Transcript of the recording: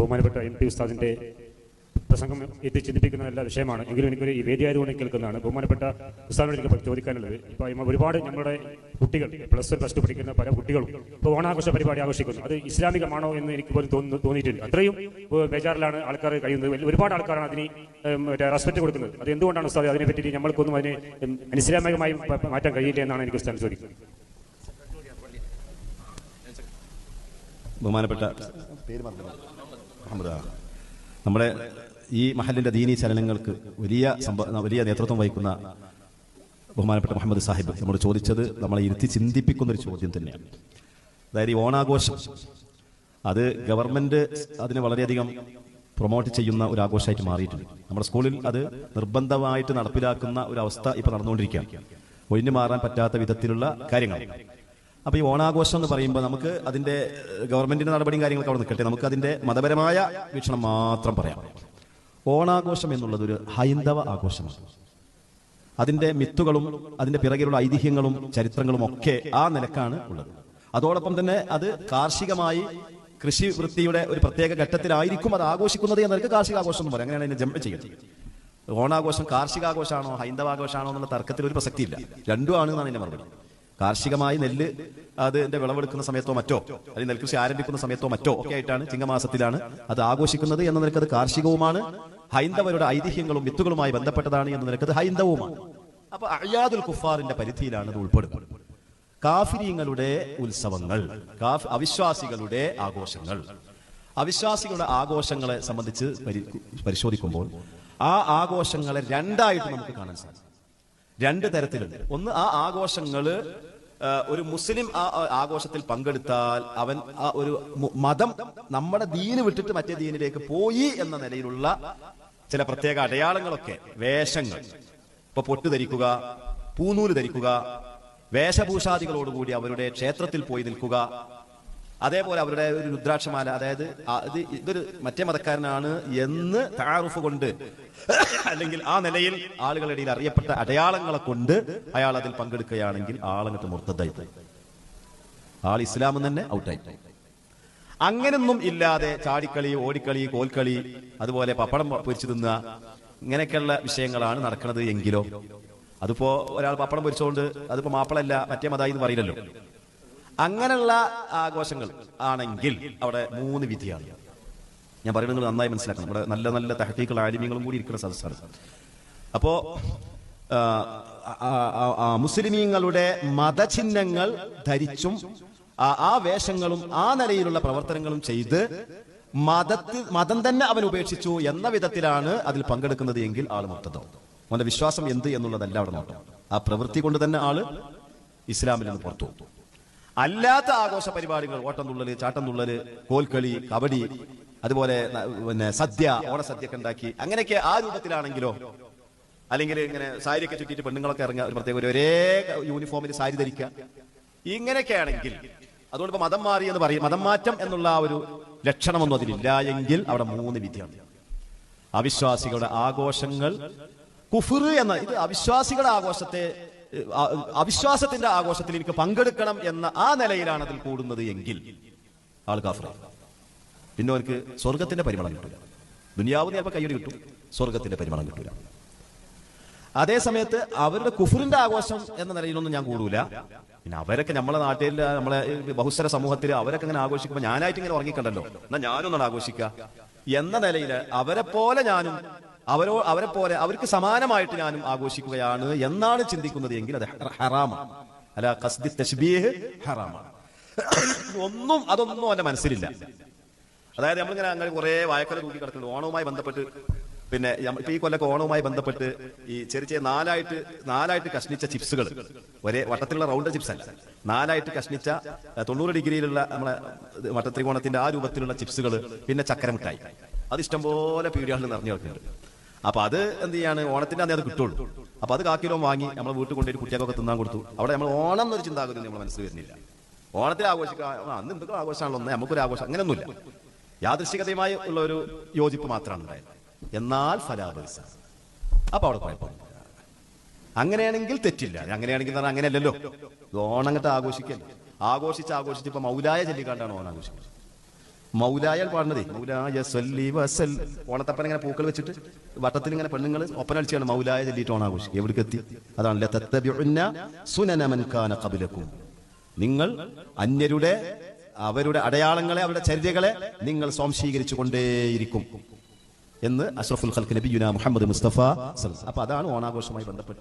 ബഹുമാനപ്പെട്ട MP ഉസ്താദിന്റെ പ്രസംഗം എത്തി ചിന്തിപ്പിക്കുന്ന എല്ലാ വിഷയമാണ്. എങ്കിലും എനിക്കൊരു ഈ വേദിയായതുകൊണ്ട് കേൾക്കുന്നതാണ്. ബഹുമാനപ്പെട്ട ഉസ്താദിനോട് എനിക്ക് ചോദിക്കാനുള്ളത്, ഇപ്പോൾ ഒരുപാട് നമ്മുടെ കുട്ടികൾ +1 +2 പഠിക്കുന്ന പല കുട്ടികളും ഇപ്പോൾ ഓണാഘോഷ പരിപാടി ആഘോഷിക്കുന്നു. അത് ഇസ്ലാമികമാണോ എന്ന് എനിക്ക് പോലും തോന്നിയിട്ടുണ്ട്. അത്രയും ബേജാറിലാണ് ആൾക്കാർ കഴിയുന്നത്. ഒരുപാട് ആൾക്കാരാണ് അതിന് റെസ്പെക്ട് കൊടുക്കുന്നത്. അത് എന്തുകൊണ്ടാണ് ഉസ്താദ്? അതിനെപ്പറ്റി നമ്മൾക്കൊന്നും അതിനെ അനിസ്ലാമികമായി മാറ്റാൻ കഴിയില്ല എന്നാണ് എനിക്ക് ഉസ്താദ് ചോദിക്കുന്നത്. ബഹുമാനപ്പെട്ട പേര് മുഹമ്മദ്, നമ്മുടെ ഈ മഹലിന്റെ ദീനീ ചലനങ്ങൾക്ക് വലിയ നേതൃത്വം വഹിക്കുന്ന ബഹുമാനപ്പെട്ട മുഹമ്മദ് സാഹിബ് നമ്മോട് ചോദിച്ചത് നമ്മളെ ഇരുത്തി ചിന്തിപ്പിക്കുന്ന ഒരു ചോദ്യം തന്നെയാണ്. അതായത് ഈ ഓണാഘോഷം അത് ഗവൺമെന്റ് അതിനെ വളരെയധികം പ്രൊമോട്ട് ചെയ്യുന്ന ഒരു ആഘോഷമായിട്ട് മാറിയിട്ടുണ്ട്. നമ്മുടെ സ്കൂളിൽ അത് നിർബന്ധമായിട്ട് നടപ്പിലാക്കുന്ന ഒരു അവസ്ഥ ഇപ്പൊ നടന്നുകൊണ്ടിരിക്കുകയാണ്. ഒഴിഞ്ഞു മാറാൻ പറ്റാത്ത വിധത്തിലുള്ള കാര്യങ്ങൾ. അപ്പൊ ഈ ഓണാഘോഷം എന്ന് പറയുമ്പോൾ നമുക്ക് അതിന്റെ ഗവൺമെന്റിന്റെ നടപടിയും കാര്യങ്ങളൊക്കെ അവിടെ നിൽക്കട്ടെ, നമുക്ക് അതിന്റെ മതപരമായ വീക്ഷണം മാത്രം പറയാം. ഓണാഘോഷം എന്നുള്ളത് ഒരു ഹൈന്ദവ ആഘോഷമാണ്. അതിന്റെ മിത്തുകളും അതിന്റെ പിറകിലുള്ള ഐതിഹ്യങ്ങളും ചരിത്രങ്ങളും ഒക്കെ ആ നിലക്കാണ് ഉള്ളത്. അതോടൊപ്പം തന്നെ അത് കാർഷികമായി കൃഷി വൃത്തിയുടെ ഒരു പ്രത്യേക ഘട്ടത്തിലായിരിക്കും അത് ആഘോഷിക്കുന്നത് എന്നൊക്കെ കാർഷികാഘോഷം എന്ന് പറയാം. അങ്ങനെയാണ് അതിനെ ജമ്പ് ചെയ്യുന്നത്. ഓണാഘോഷം കാർഷികാഘോഷമാണോ ഹൈന്ദവാഘോഷമാണോ എന്നുള്ള തർക്കത്തിൽ ഒരു പ്രസക്തിയില്ല. രണ്ടും ആണ് എന്നാണ് എന്റെ മറുപടി. കാർഷികമായി നെല്ല് അതിന്റെ വിളവെടുക്കുന്ന സമയത്തോ മറ്റോ അല്ലെങ്കിൽ നെൽകൃഷി ആരംഭിക്കുന്ന സമയത്തോ മറ്റോ ഒക്കെ ആയിട്ടാണ് ചിങ്ങമാസത്തിലാണ് അത് ആഘോഷിക്കുന്നത് എന്ന നിലക്ക് അത് കാർഷികവുമാണ്. ഹൈന്ദവരുടെ ഐതിഹ്യങ്ങളും മിത്തുകളുമായി ബന്ധപ്പെട്ടതാണ് എന്ന നിലക്ക് അത് ഹൈന്ദവുമാണ്. അപ്പൊ അയാദുൽ കുഫാറിന്റെ പരിധിയിലാണ് അത് ഉൾപ്പെടുന്നത്. കാഫിരീങ്ങളുടെ ഉത്സവങ്ങൾ, അവിശ്വാസികളുടെ ആഘോഷങ്ങൾ, അവിശ്വാസികളുടെ ആഘോഷങ്ങളെ സംബന്ധിച്ച് പരിശോധിക്കുമ്പോൾ ആ ആഘോഷങ്ങളെ രണ്ടായിട്ട് നമുക്ക് കാണാൻ സാധിക്കും. രണ്ട് തരത്തിലുണ്ട്. ഒന്ന്, ആ ആഘോഷങ്ങള് ഒരു മുസ്ലിം ആ ആഘോഷത്തിൽ പങ്കെടുത്താൽ അവൻ ആ ഒരു മതം നമ്മുടെ ദീന് വിട്ടിട്ട് മറ്റേ ദീനിലേക്ക് പോയി എന്ന നിലയിലുള്ള ചില പ്രത്യേക അടയാളങ്ങളൊക്കെ, വേഷങ്ങൾ, ഇപ്പൊ പൊട്ട് ധരിക്കുക, പൂനൂല് ധരിക്കുക, വേഷഭൂഷാദികളോടുകൂടി അവരുടെ ക്ഷേത്രത്തിൽ പോയി നിൽക്കുക, അതേപോലെ അവരുടെ ഒരു രുദ്രാക്ഷമാല, അതായത് ഇതൊരു മറ്റേ മതക്കാരനാണ് എന്ന് തആറുഫ് കൊണ്ട് അല്ലെങ്കിൽ ആ നിലയിൽ ആളുകളുടെ ഇടയിൽ അറിയപ്പെട്ട അടയാളങ്ങളെ കൊണ്ട് അയാൾ അതിൽ പങ്കെടുക്കുകയാണെങ്കിൽ ആളങ്ങട്ട് മുർത്തദ്ദായി, ആൾ ഇസ്ലാമിൽ തന്നെ ഔട്ടായി. അങ്ങനൊന്നും ഇല്ലാതെ ചാടിക്കളി, ഓടിക്കളി, കോൽക്കളി, അതുപോലെ പപ്പടം പൊരിച്ചു തിന്നുക, ഇങ്ങനെയൊക്കെയുള്ള വിഷയങ്ങളാണ് നടക്കുന്നത് എങ്കിലോ അതിപ്പോ ഒരാൾ പപ്പടം പൊരിച്ചുകൊണ്ട് അതിപ്പോ മാപ്പിളല്ല മറ്റേ മതായി എന്ന് പറയില്ലല്ലോ. അങ്ങനെയുള്ള ആഘോഷങ്ങൾ ആണെങ്കിൽ അവിടെ 3 വിധിയാണ്. ഞാൻ പറയുന്നത് നിങ്ങൾ നന്നായി മനസ്സിലാക്കണം. ഇവിടെ നല്ല നല്ല തഹ്ഖീഖുൽ ആലിമീങ്ങളും കൂടി ഇരിക്കുന്ന സദസ്സാണ്. അപ്പോ മുസ്ലിമീങ്ങളുടെ മതചിഹ്നങ്ങൾ ധരിച്ചും ആ വേഷങ്ങളും ആ നിലയിലുള്ള പ്രവർത്തനങ്ങളും ചെയ്ത് മതം തന്നെ അവൻ ഉപേക്ഷിച്ചു എന്ന വിധത്തിലാണ് അതിൽ പങ്കെടുക്കുന്നത് എങ്കിൽ ആള് മുർത്തദാവും. അവന്റെ വിശ്വാസം എന്ത് എന്നുള്ളതല്ല അവിടെ നോട്ടം. ആ പ്രവൃത്തി കൊണ്ട് തന്നെ ആള് ഇസ്ലാമിൽ നിന്ന് പുറത്തു പോകും. അല്ലാത്ത ആഘോഷ പരിപാടികൾ, ഓട്ടം തുള്ളല്, ചാട്ടം തുള്ളല്, കോൽക്കളി, കബഡി, അതുപോലെ പിന്നെ സദ്യ, ഓണസദ്യ ഒക്കെ ഉണ്ടാക്കി അങ്ങനെയൊക്കെ ആ രൂപത്തിലാണെങ്കിലോ, അല്ലെങ്കിൽ ഇങ്ങനെ സാരിയൊക്കെ ചുറ്റിയിട്ട് പെണ്ണുങ്ങളൊക്കെ ഇറങ്ങുക, ഒരു പ്രത്യേക ഒരേ യൂണിഫോമിൽ സാരി ധരിക്കുക, ഇങ്ങനെയൊക്കെ ആണെങ്കിൽ അതുകൊണ്ട് ഇപ്പൊ മതം മാറി എന്ന് പറയും. മതം മാറ്റം എന്നുള്ള ആ ഒരു ലക്ഷണമൊന്നും അതിലില്ല എങ്കിൽ അവിടെ 3 വിധിയാണ്. അവിശ്വാസികളുടെ ആഘോഷങ്ങൾ കുഫ്ർ എന്ന, ഇത് അവിശ്വാസികളുടെ ആഘോഷത്തെ, അവിശ്വാസത്തിന്റെ ആഘോഷത്തിൽ എനിക്ക് പങ്കെടുക്കണം എന്ന ആ നിലയിലാണ് അതിൽ കൂടുന്നത് എങ്കിൽ ആൾ കാഫിറാണ്. പിന്നെ അവർക്ക് സ്വർഗത്തിന്റെ പരിമളം കിട്ടില്ല. ദുനിയാവ് ചിലപ്പോൾ കയ്യടി കിട്ടും, സ്വർഗത്തിന്റെ പരിമളം കിട്ടില്ല. അതേ സമയത്ത് അവരുടെ കുഫറിന്റെ ആഘോഷം എന്ന നിലയിലൊന്നും ഞാൻ കൂടൂല. പിന്നെ അവരൊക്കെ നമ്മളെ നാട്ടിൽ, നമ്മളെ ബഹുസ്വര സമൂഹത്തിൽ അവരൊക്കെ ഇങ്ങനെ ആഘോഷിക്കുമ്പോൾ ഞാനായിട്ട് ഇങ്ങനെ ഉറങ്ങിക്കണ്ടല്ലോ, എന്നാ ഞാനൊന്നാണ് ആഘോഷിക്കുക എന്ന നിലയിൽ അവരെ പോലെ ഞാനും അവരെ പോലെ അവർക്ക് സമാനമായിട്ട് ഞാനും ആഘോഷിക്കുകയാണ് എന്നാണ് ചിന്തിക്കുന്നത് എങ്കിൽ അത് ഹറാമാണ്. അല്ല ഖസ്ദി തശ്ബീഹ് ഹറാമാണ്. അതൊന്നും അവന്റെ മനസ്സിലില്ല. അതായത് നമ്മളിങ്ങനെ അങ്ങനെ കുറെ വായക്കൊല തൂക്കി കിടക്കുന്നുണ്ട് ഓണവുമായി ബന്ധപ്പെട്ട്. പിന്നെ ഇപ്പൊ ഈ കൊല്ലൊക്കെ ഓണവുമായി ബന്ധപ്പെട്ട് ഈ ചെറിയ നാലായിട്ട് കഷ്ണിച്ച ചിപ്സുകൾ, ഒരേ വട്ടത്തിലുള്ള റൗണ്ട് ചിപ്സ് അല്ല, 4ആയിട്ട് കഷ്ണിച്ച 90 ഡിഗ്രിയിലുള്ള നമ്മളെ വട്ടത്രികോണത്തിന്റെ ആ രൂപത്തിലുള്ള ചിപ്സുകൾ, പിന്നെ ചക്കരമിഠായി, അത് ഇഷ്ടംപോലെ പീടികളിൽ നിറഞ്ഞു കിടക്കുന്നുണ്ട്. അപ്പൊ അത് എന്ത് ചെയ്യാണ്, ഓണത്തിന്റെ അന്നേ അത് കിട്ടുള്ളൂ. അപ്പൊ അത് കാക്കിലോ വാങ്ങി നമ്മൾ വീട്ടിൽ കൊണ്ടുപോയി കുട്ടികൾക്കൊക്കെ തിന്നാൻ കൊടുത്തു. അവിടെ നമ്മൾ ഓണം എന്നൊരു ചിന്താഗതി നമ്മുടെ മനസ്സിൽ വരുന്നില്ല. ഓണത്തിൽ ആഘോഷിക്കുക, അന്ന് എന്തൊക്കെ ആഘോഷമാണല്ലോ, ഒന്നേ നമുക്കൊരു ആഘോഷം, അങ്ങനെയൊന്നുമില്ല. യാദൃശ്ചികതയുമായി ഉള്ള ഒരു യോജിപ്പ് മാത്രമാണ് ഉണ്ടായത്. എന്നാൽ ഫലാബൽസ, അപ്പൊ അവിടെ കുഴപ്പമില്ല. അങ്ങനെയാണെങ്കിൽ തെറ്റില്ല. അങ്ങനെയാണെങ്കിൽ അങ്ങനെയല്ലല്ലോ, ഓണങ്ങട്ട് ആഘോഷിക്കല്ലേ. ആഘോഷിച്ച് ഇപ്പൊ മൗലായ ചൊല്ലിക്കാണ്ടാണ് ഓണം ആഘോഷിക്കുന്നത്. മൗലായ പാടുന്നതേ മൗലായ സല്ലി വസൽ. ഓണത്തപ്പൻ ഇങ്ങനെ പൂക്കൾ വെച്ചിട്ട് വട്ടത്തിൽ ഇങ്ങനെ പെണ്ണുങ്ങൾ ഒപ്പന കളിച്ചാണ് മൗലായ ചൊല്ലിയിട്ട് ഓണാഘോഷം. എവിടേക്ക് എത്തി? അതാണ് തത്തബിഉന്ന സുനന മൻ കാന ഖബ്ലകും. നിങ്ങൾ അന്യരുടെ അവരുടെ അടയാളങ്ങളെ അവരുടെ ചര്യകളെ നിങ്ങൾ സ്വാംശീകരിച്ചു കൊണ്ടേയിരിക്കും എന്ന് അഷ്റഫുൽ ഖൽഖ് നബിയുനാ മുഹമ്മദ് മുസ്തഫ. അപ്പൊ അതാണ് ഓണാഘോഷവുമായി ബന്ധപ്പെട്ട്